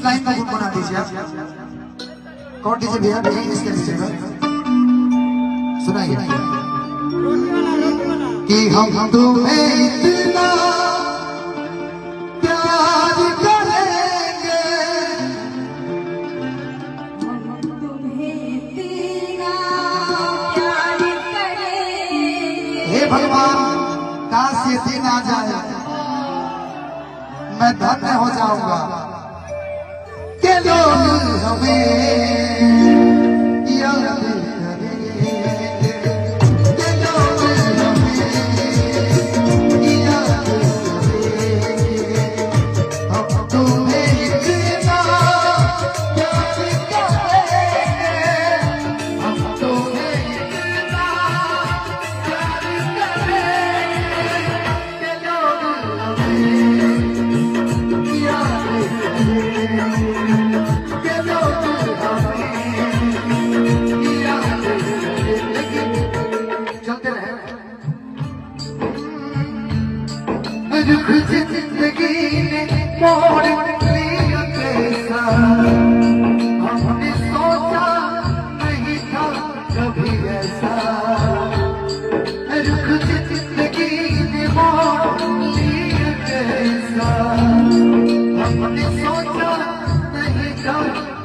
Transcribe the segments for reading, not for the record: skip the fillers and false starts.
Line का गुनगुना दीजिए आप। कौन दीजिए भैया, भैया इसके दीजिएगा, सुनाइए कि हम तुम्हें इतना प्यार करेंगे, हे भगवान काश ये दिन आ जाए, मैं धन्य हो जाऊंगा के लोग हमें याद करेंगे, के लोग हमें याद करेंगे। हम तुम्हें इतना प्यार करेंगे, हम तुम्हें इतना प्यार करेंगे के लोग हमें याद करेंगे। रुख जिंदगी ने मोड़ लिया कैसा, हमने सोचा नहीं था कभी ऐसा। रुख जिंदगी ने मोड़ लिया कैसा, हमने सोचा नहीं था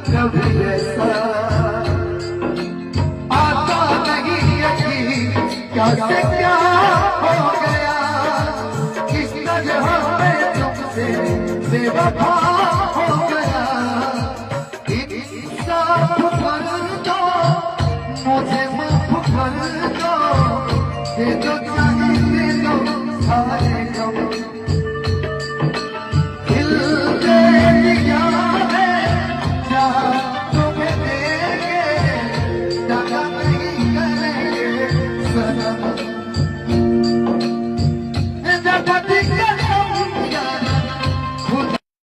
कभी ऐसा। आता नहीं यकीन क्या से क्या हो गया, बेवफा हो गया। इंसाफ कर दो मुझे, माफ कर दो, दे दो चाहिए दे दो सारे